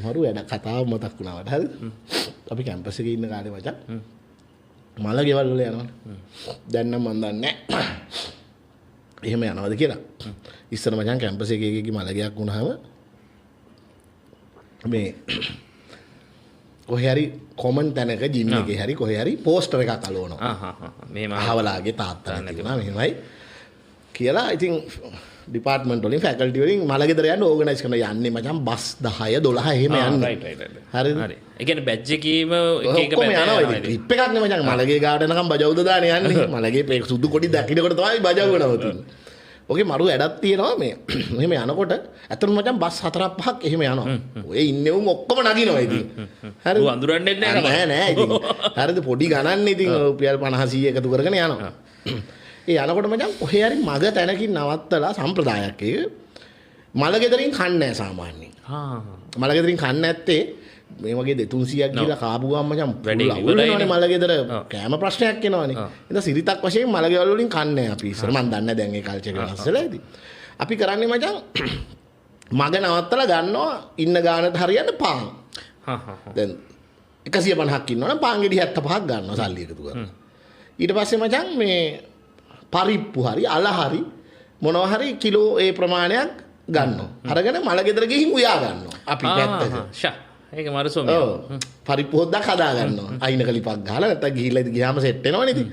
මරු වැඩ කතාව මතක් වුණාට හරි අපි කැම්පස් එකේ ඉන්න කාලේ මචං මල ගෙවල් වල යනවා දැන් නම් මන් දන්නේ එහෙම යනවද කියලා ඉස්සර මචං කැම්පස් එකේ මල ගයක් වුණාම මේ කොහේ හරි කොමන් තැනක ජිම් එකේ හරි කොහේ හරි පෝස්ටර් එකක් අලවනවා මෙහෙම අහවලාගේ තාත්තා නැතිනවා මෙහෙමයි කියලා ඉතින් ඩිපාර්ට්මන්ට් වලින් ෆැකල්ටි වලින් මලගෙදර යන්න ඕගනයිස් කරන යන්නේ මචං බස් 10 12 එහෙම යන්නේ හරිද හරි ඒ කියන්නේ බැජ් එකේම එක එක ඔක්කොම යනවා ඉතින් ට්‍රිප් එකක් නේ මචං මලගේ ගාවට එනකම් බජවුද දාන යන්නේ මලගේ සුදු කොඩි දකින්නකොට තමයි බජවුව නවතින්නේ ඔකේ මරු වැඩක් තියෙනවා මේ මෙහෙම යනකොට ඇත්තටම මචං බස් 4-5ක් එහෙම යනවා ඔය ඉන්නේ උන් ඔක්කොම නගිනවා ඉතින් හරි ඌ අඳුරන්නේ නැහැ නෑ ඉතින් හරිද පොඩි ගණන් ඉතින් රුපියල් 50 100 එකතු කරගෙන යනවා ඒ යනකොට මචං කොහේ හරි මග තැනකින් නවත්තලා සම්ප්‍රදායක් එක මලගෙදරින් කන්නේ නැහැ සාමාන්‍යයෙන්. මලගෙදරින් කන්නේ නැත්තේ මේ වගේ 200ක් ගිහලා කාපු ගමන් මචං අවුලනේ මලගෙදර කෑම ප්‍රශ්නයක් එනවනේ. ඉතින් සිරිතක් වශයෙන් මලගෙවල් වලින් කන්නේ නැහැ අපි ඉස්සර. මම දන්නේ දැන් ඒ කල්චර් එක වෙනස් වෙලා ඉතින්. අපි කරන්නේ මචං මග නවත්තලා ගන්නවා ඉන්න ගානට හරියන්න පාන්. දැන් 150ක් ඉන්නවනම් පාන් ගෙඩි 75ක් ගන්නවා සල්ලි එකතු කරලා. ඊට පස්සේ මචං මේ පරිප්පු හරි අල හරි මොනවා හරි කිලෝ ඒ ප්‍රමාණයක් ගන්නවා. අරගෙන මල ගෙදර ගිහින් උයා ගන්නවා. අපි පැත්තක. ඒක මරසොමිය. ඔව්. පරිප්පු හොද්දක් හදා ගන්නවා. අයිනක ලිපක් ගහලා නැත්තම් ගිහිල්ලා ගියාම සෙට් වෙනවනේ ඉතින්.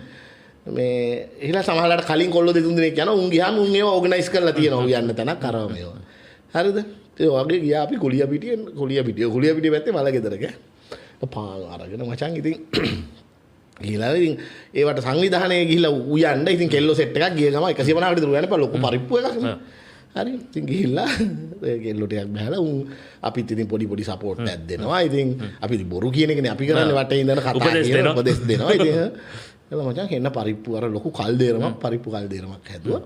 මේ එහෙලා සමහරලාට කලින් කොල්ලෝ දෙතුන් දිනක් යනවා. උන් ගියාම උන් ඒවා ඕගනයිස් කරලා තියෙනවා. උයන්න තැනක් අරව මේවා. හරිද? ඒ වගේ ගියා අපි කුලිය පිටිය පැත්තේ මල ගෙදරක. පාන් අරගෙන මචං ඉතින් ගිහලා ඉතින් ඒවට සංවිධානයේ ගිහිල්ලා උයන්න ඉතින් කෙල්ලෝ සෙට් එකක් ගිය ගම 150කට විතර උයන්න බෑ ලොකු පරිප්පු එකක් නේ හරි ඉතින් ගිහිල්ලා ඒ කෙල්ලෝ ටිකක් බහලා උන් අපිත් ඉතින් පොඩි සපෝට් එකක් දෙනවා ඉතින් අපි ඉතින් බොරු කියන එකනේ අපි කරන්නේ වටේ ඉඳන් කතා කියන උපදෙස් දෙනවා ඉතින් එළ මචං එන්න පරිප්පු අර ලොකු පරිප්පු කල්දේරමක් හැදුවා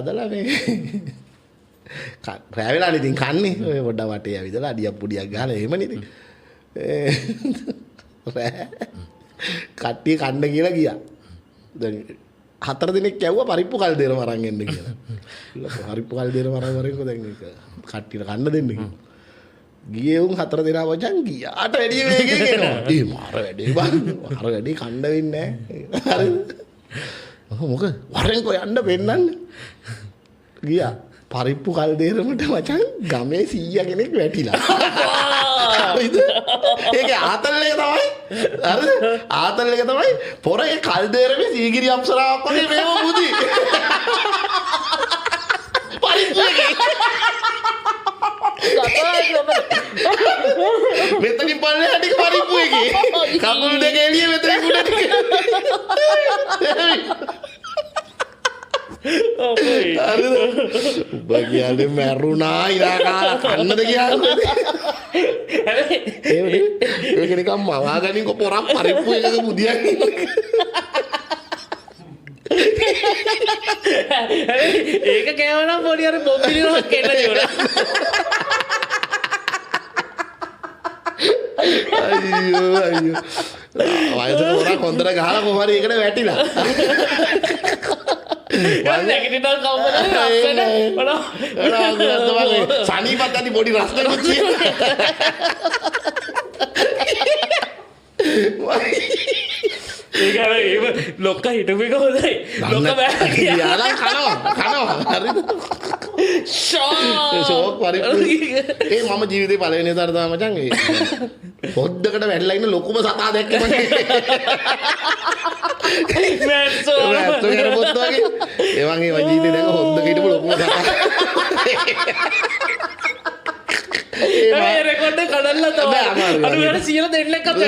හදලා මේ රෑ වෙලානේ ඉතින් කන්නේ ඔය පොඩ්ඩක් වටේ ඇවිදලා අඩියක් පොඩියක් ගහලා එහෙමනේ ඉතින් කට්ටිය කන්න කියලා ගියා. දැන් 4 දිනක් යවුවා පරිප්පු කල් දෙරම අරන් එන්න කියලා. පරිප්පු කල් දෙරම අරන් වරෙන්කෝ දැන් ඒක කට්ටියට කන්න දෙන්න කියලා. ගියේ උන් 4 දෙනා වචන් ගියාට වැඩි වේගෙන් එනවා. ඒ මාර වැඩේ බං. මාර වැඩේ කන්න වෙන්නේ නැහැ. හරිද? මොකද වරෙන්කෝ යන්න පෙන්නන්න. ගියා. පරිප්පු කල් දෙරමට වචන් ගමේ 100 කෙනෙක් වැටිලා. හරිද? ඒකේ ආතල් එක තමයි. හරිද? ආතල් එක තමයි පොරේ කල්දේරමේ සීගිරි අප්සරාවක් වගේ මේව බුදි. පරිප්පු එකේ. මෙතනින් බලන්නේ හැටි පරිප්පු එකේ. කකුල් දෙක එළිය මෙතනින් උඩ ටික. හරිද? ඔබ කියන්නේ මැරුණා ඉලා කාලා කන්නද කියන්නේ? ඒක නිකම් මවා ගනින් පොරක් පරිප්පු එකක බුදියක් ඒක කෑවනම් පොඩි අර බොම්බිලියක් කෙල්ල දිනුනා අයියෝ වයසට පොරක් හොඳට ගහලා කොහොමද ඒකට වැටිලා නැගිටිනවා කවුරුද සනීපත් ඇති පොඩි රස්නකුත් තියෙනවා ඒක ලොක්ක හිටපු එක හොඳයි ලොක්ක බෑ යාලා කනවා හරිද ෂෝක් පරිප්පු ඒ මම ජීවිතේ පළවෙනි දවසට තමයි මචං ඒ පොද්දකට වැටලා ඉන්න ලොකුම සතා දැක්කේ මම මැස්සෝ කරපොත් වගේ ඒ වගේ මම ජීවිතේ දැක හොද්දක හිටපු ලොකුම සතා ඒ රෙකෝඩ් එක කඩලා තමයි අර 100 දෙන්නෙක් අතට